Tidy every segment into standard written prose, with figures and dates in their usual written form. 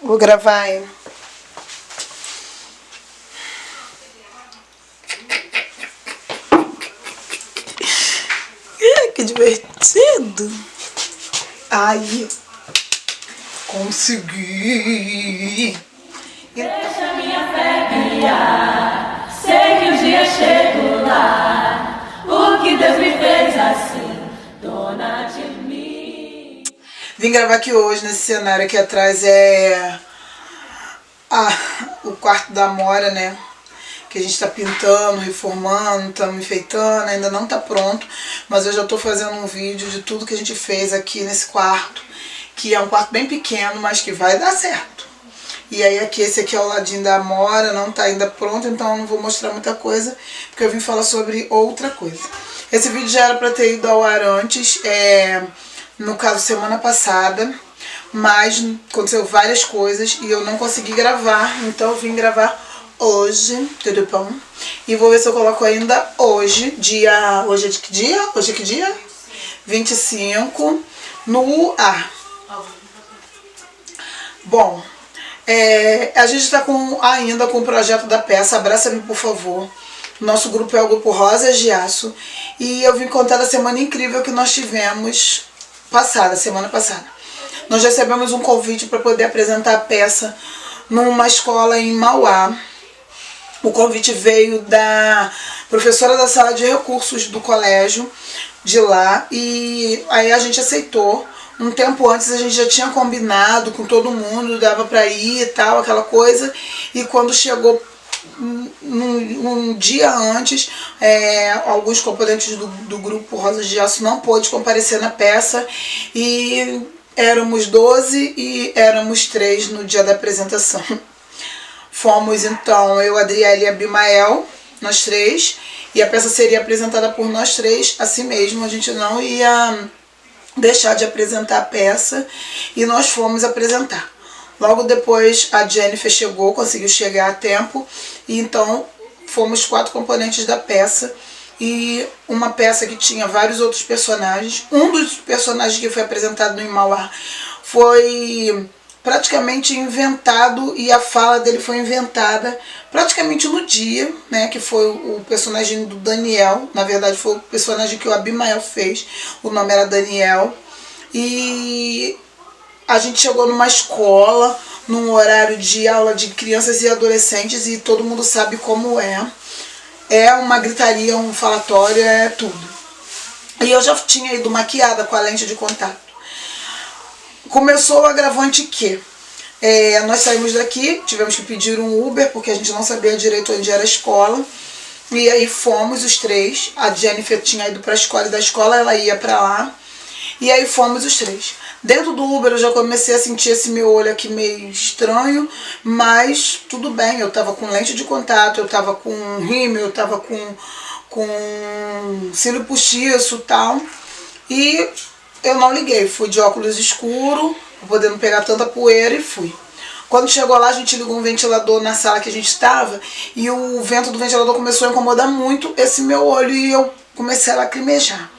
Vou gravar, hein? Que divertido! Ai, consegui! Deixa minha fé guiar, sei que um dia chego lá, porque Deus me fez assim, dona de mim. Vim gravar aqui hoje, nesse cenário aqui atrás é o quarto da Amora, né? Que a gente tá pintando, reformando, estamos enfeitando, ainda não tá pronto, mas eu já tô fazendo um vídeo de tudo que a gente fez aqui nesse quarto, que é um quarto bem pequeno, mas que vai dar certo. E aí aqui, esse aqui é o ladinho da Amora, não tá ainda pronto, então eu não vou mostrar muita coisa, porque eu vim falar sobre outra coisa. Esse vídeo já era pra ter ido ao ar antes, no caso semana passada, mas aconteceu várias coisas e eu não consegui gravar, então eu vim gravar hoje, tudo bom? E vou ver se eu coloco ainda hoje, hoje é de que dia? Hoje é que dia? 25, no ar. Bom, a gente está ainda com o projeto da peça Abraça-me, por favor. Nosso grupo é o grupo Rosas de Aço. E eu vim contar da semana incrível que nós tivemos semana passada. Nós recebemos um convite para poder apresentar a peça numa escola em Mauá. O convite veio da professora da sala de recursos do colégio de lá e aí a gente aceitou. Um tempo antes a gente já tinha combinado com todo mundo, dava pra ir e tal, aquela coisa. E quando chegou um dia antes, alguns componentes do grupo Rosas de Aço não pôde comparecer na peça. E éramos 12 e éramos 3 no dia da apresentação. Fomos então eu, Adriele e Abimael, nós 3. E a peça seria apresentada por nós 3, assim mesmo, a gente não ia deixar de apresentar a peça e nós fomos apresentar. Logo depois a Jennifer chegou, conseguiu chegar a tempo e então fomos 4 componentes da peça e uma peça que tinha vários outros personagens. Um dos personagens que foi apresentado no Mauá foi praticamente inventado e a fala dele foi inventada praticamente no dia, né, que foi o personagem do Daniel. Na verdade foi o personagem que o Abimael fez, o nome era Daniel. E a gente chegou numa escola, num horário de aula de crianças e adolescentes e todo mundo sabe como é uma gritaria, um falatório, é tudo. E eu já tinha ido maquiada com a lente de contato. Começou o agravante que nós saímos daqui, tivemos que pedir um Uber, porque a gente não sabia direito onde era a escola. E aí fomos os 3, a Jennifer tinha ido para a escola e da escola ela ia para lá. E aí fomos os 3. Dentro do Uber eu já comecei a sentir esse meu olho aqui meio estranho, mas tudo bem, eu tava com lente de contato, eu tava com rímel, eu tava com cílio postiço e tal. E eu não liguei, fui de óculos escuro, podendo pegar tanta poeira e fui. Quando chegou lá, a gente ligou um ventilador na sala que a gente estava e o vento do ventilador começou a incomodar muito esse meu olho e eu comecei a lacrimejar.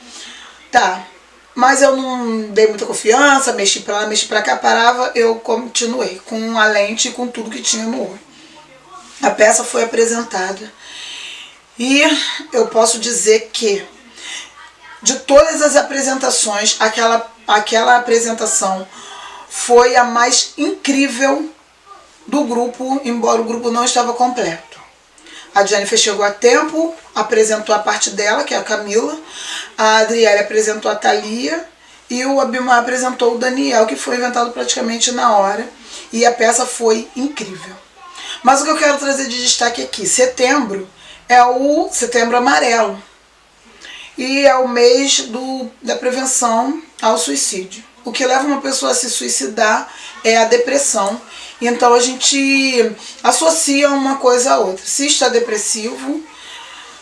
Tá, mas eu não dei muita confiança, mexi pra lá, mexi pra cá, parava, eu continuei com a lente e com tudo que tinha no olho. A peça foi apresentada e eu posso dizer que de todas as apresentações, aquela apresentação foi a mais incrível do grupo, embora o grupo não estava completo. A Jennifer chegou a tempo, apresentou a parte dela, que é a Camila, a Adriele apresentou a Thalia e o Abimar apresentou o Daniel, que foi inventado praticamente na hora, e a peça foi incrível. Mas o que eu quero trazer de destaque aqui, setembro é o Setembro Amarelo. E é o mês da prevenção ao suicídio. O que leva uma pessoa a se suicidar é a depressão. Então a gente associa uma coisa a outra. Se está depressivo,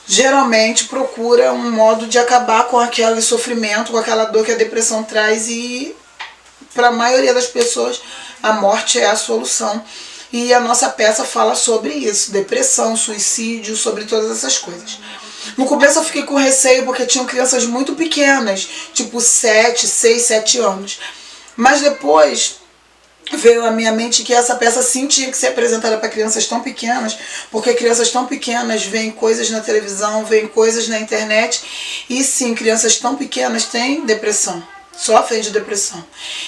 geralmente procura um modo de acabar com aquele sofrimento, com aquela dor que a depressão traz. E para a maioria das pessoas, a morte é a solução. E a nossa peça fala sobre isso, depressão, suicídio, sobre todas essas coisas. No começo eu fiquei com receio porque tinham crianças muito pequenas, tipo 6, 7 anos. Mas depois veio à minha mente que essa peça sim tinha que ser apresentada para crianças tão pequenas, porque crianças tão pequenas veem coisas na televisão, veem coisas na internet, e sim, crianças tão pequenas têm depressão, sofrem de depressão.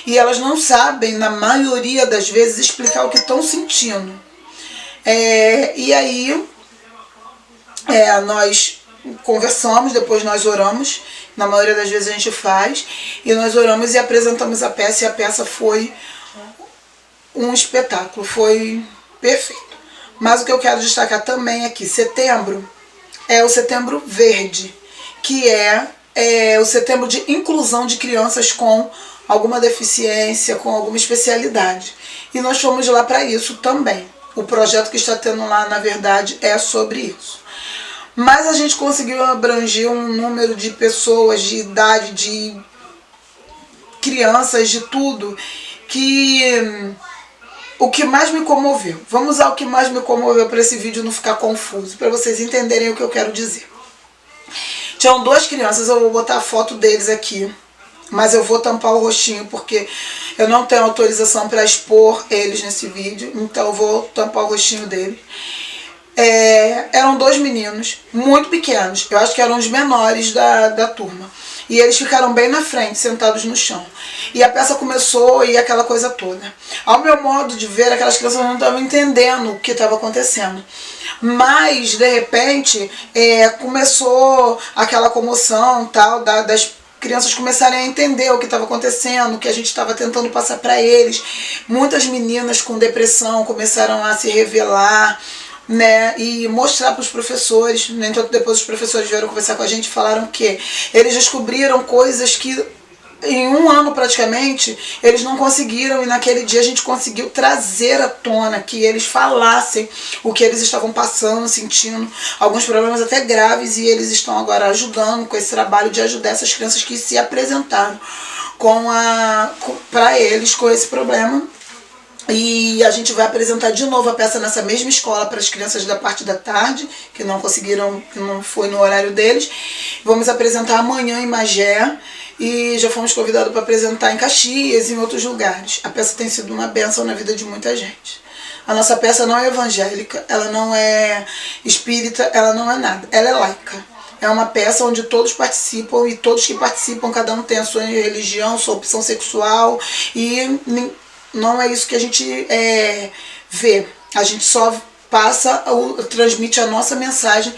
E elas não sabem, na maioria das vezes, explicar o que estão sentindo. E aí, nós conversamos, depois nós oramos, na maioria das vezes a gente faz, e nós oramos e apresentamos a peça, e a peça foi um espetáculo, foi perfeito. Mas o que eu quero destacar também é que setembro é o Setembro Verde, que é o setembro de inclusão de crianças com alguma deficiência, com alguma especialidade. E nós fomos lá para isso também. O projeto que está tendo lá, na verdade, é sobre isso. Mas a gente conseguiu abranger um número de pessoas, de idade, de crianças, de tudo, que o que mais me comoveu. Vamos ao que mais me comoveu para esse vídeo não ficar confuso, para vocês entenderem o que eu quero dizer. Tinham duas crianças, eu vou botar a foto deles aqui, mas eu vou tampar o rostinho porque eu não tenho autorização para expor eles nesse vídeo, então eu vou tampar o rostinho deles. Eram dois meninos muito pequenos, eu acho que eram os menores da turma. E eles ficaram bem na frente, sentados no chão. E a peça começou e aquela coisa toda. Ao meu modo de ver, aquelas crianças não estavam entendendo o que estava acontecendo. Mas, de repente, começou aquela comoção tal, das crianças começarem a entender o que estava acontecendo, o que a gente estava tentando passar para eles. Muitas meninas com depressão começaram a se revelar, né, e mostrar para os professores. Nem tanto depois os professores vieram conversar com a gente e falaram que eles descobriram coisas que em um ano praticamente eles não conseguiram, e naquele dia a gente conseguiu trazer à tona, que eles falassem o que eles estavam passando, sentindo, alguns problemas até graves, e eles estão agora ajudando com esse trabalho de ajudar essas crianças que se apresentaram para eles com esse problema. E a gente vai apresentar de novo a peça nessa mesma escola para as crianças da parte da tarde, que não conseguiram, que não foi no horário deles. Vamos apresentar amanhã em Magé e já fomos convidados para apresentar em Caxias e em outros lugares. A peça tem sido uma bênção na vida de muita gente. A nossa peça não é evangélica, ela não é espírita, ela não é nada, ela é laica. É uma peça onde todos participam, e todos que participam, cada um tem a sua religião, sua opção sexual, e não é isso que a gente vê. A gente só transmite a nossa mensagem,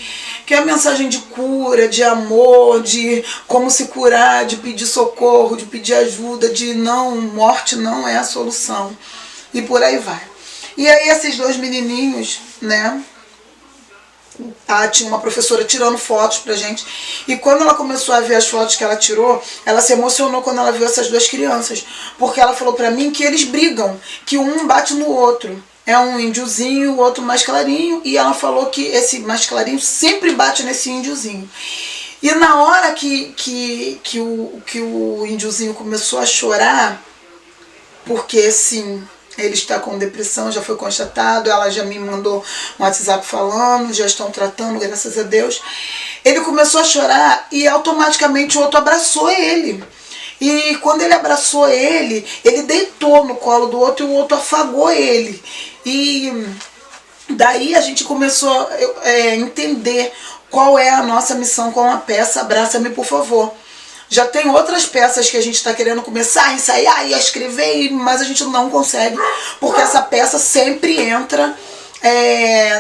que é a mensagem de cura, de amor, de como se curar, de pedir socorro, de pedir ajuda, de morte não é a solução. E por aí vai. E aí esses dois menininhos, né? Tinha uma professora tirando fotos pra gente, e quando ela começou a ver as fotos que ela tirou, ela se emocionou quando ela viu essas duas crianças, porque ela falou pra mim que eles brigam, que um bate no outro. É um índiozinho, o outro mais clarinho, e ela falou que esse mais clarinho sempre bate nesse índiozinho. E na hora que o índiozinho começou a chorar, porque sim, ele está com depressão, já foi constatado, ela já me mandou um WhatsApp falando, já estão tratando, graças a Deus. Ele começou a chorar e automaticamente o outro abraçou ele. E quando ele abraçou ele deitou no colo do outro e o outro afagou ele. E daí a gente começou a entender qual é a nossa missão com a peça Abraça-me, por favor. Já tem outras peças que a gente está querendo começar a ensaiar e a escrever, mas a gente não consegue, porque essa peça sempre entra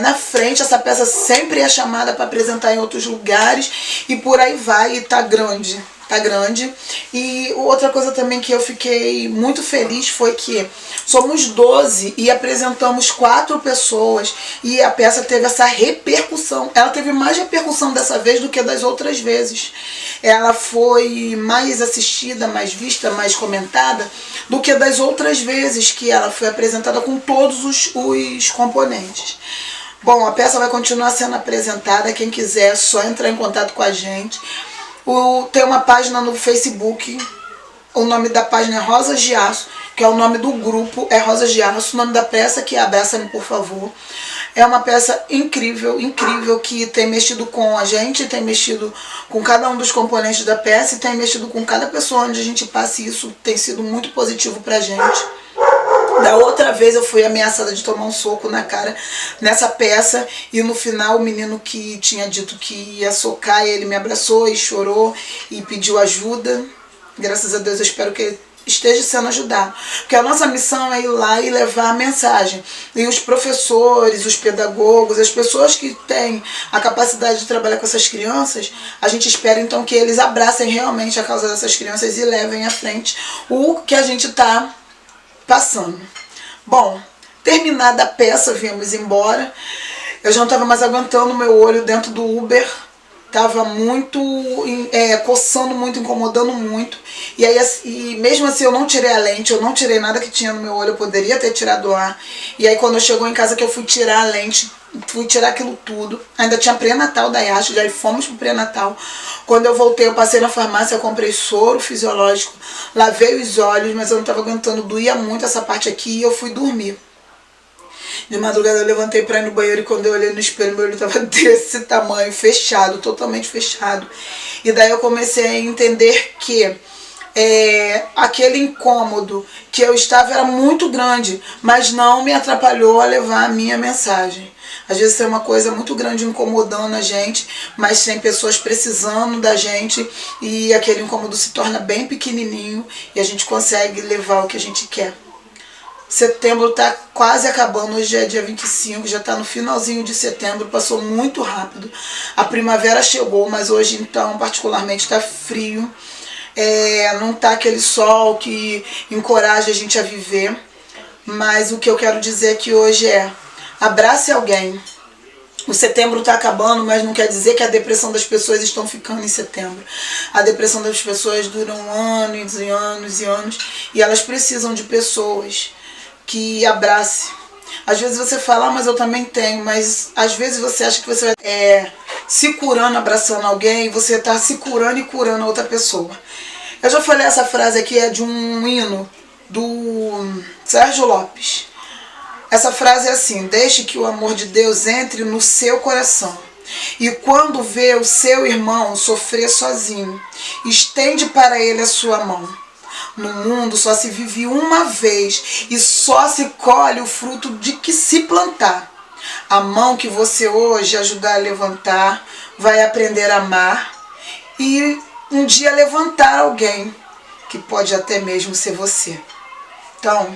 na frente, essa peça sempre é chamada para apresentar em outros lugares, e por aí vai, e tá grande. Tá grande. E outra coisa também que eu fiquei muito feliz foi que somos 12 e apresentamos 4 pessoas, e a peça teve essa repercussão. Ela teve mais repercussão dessa vez do que das outras vezes. Ela foi mais assistida, mais vista, mais comentada do que das outras vezes que ela foi apresentada com todos os componentes. Bom, a peça vai continuar sendo apresentada. Quem quiser é só entrar em contato com a gente. Tem uma página no Facebook, o nome da página é Rosas de Aço, que é o nome do grupo, é Rosas de Aço. O nome da peça que é Abraça-me, por favor. É uma peça incrível, incrível, que tem mexido com a gente, tem mexido com cada um dos componentes da peça, e tem mexido com cada pessoa onde a gente passa, e isso tem sido muito positivo pra gente. Da outra vez eu fui ameaçada de tomar um soco na cara nessa peça e no final o menino que tinha dito que ia socar, ele me abraçou e chorou e pediu ajuda. Graças a Deus eu espero que ele esteja sendo ajudado. Porque a nossa missão é ir lá e levar a mensagem. E os professores, os pedagogos, as pessoas que têm a capacidade de trabalhar com essas crianças, a gente espera então que eles abracem realmente a causa dessas crianças e levem à frente o que a gente está passando. Bom, terminada a peça, viemos embora. Eu já não estava mais aguentando o meu olho dentro do Uber. Tava muito, coçando muito, incomodando muito. E aí, e mesmo assim, eu não tirei a lente, eu não tirei nada que tinha no meu olho, eu poderia ter tirado lá. E aí, quando eu chegou em casa que eu fui tirar a lente, fui tirar aquilo tudo. Ainda tinha pré-natal da Yasha, já fomos pro pré-natal. Quando eu voltei, eu passei na farmácia, eu comprei soro fisiológico, lavei os olhos, mas eu não estava aguentando, doía muito essa parte aqui e eu fui dormir. De madrugada eu levantei pra ir no banheiro e quando eu olhei no espelho, meu olho tava desse tamanho, fechado, totalmente fechado. E daí eu comecei a entender que aquele incômodo que eu estava era muito grande, mas não me atrapalhou a levar a minha mensagem. Às vezes tem uma coisa muito grande incomodando a gente, mas tem pessoas precisando da gente e aquele incômodo se torna bem pequenininho e a gente consegue levar o que a gente quer. Setembro está quase acabando, hoje é dia 25, já está no finalzinho de setembro, passou muito rápido. A primavera chegou, mas hoje então particularmente está frio. Não está aquele sol que encoraja a gente a viver. Mas o que eu quero dizer aqui hoje é, abrace alguém. O setembro está acabando, mas não quer dizer que a depressão das pessoas estão ficando em setembro. A depressão das pessoas dura anos e anos e anos e elas precisam de pessoas que abrace. Às vezes você fala, mas eu também tenho, mas às vezes você acha que você vai se curando, abraçando alguém, e você está se curando e curando a outra pessoa. Eu já falei essa frase aqui, é de um hino do Sérgio Lopes. Essa frase é assim: deixe que o amor de Deus entre no seu coração. E quando vê o seu irmão sofrer sozinho, estende para ele a sua mão. No mundo só se vive uma vez e só se colhe o fruto de que se plantar. A mão que você hoje ajudar a levantar vai aprender a amar e um dia levantar alguém que pode até mesmo ser você. Então,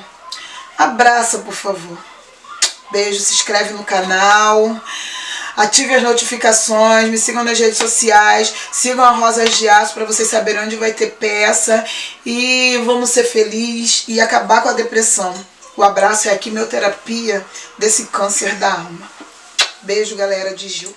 abraça, por favor. Beijo, se inscreve no canal. Ative as notificações, me sigam nas redes sociais, sigam a Rosas de Aço para vocês saberem onde vai ter peça e vamos ser felizes e acabar com a depressão. O abraço é a quimioterapia desse câncer da alma. Beijo, galera de Gil.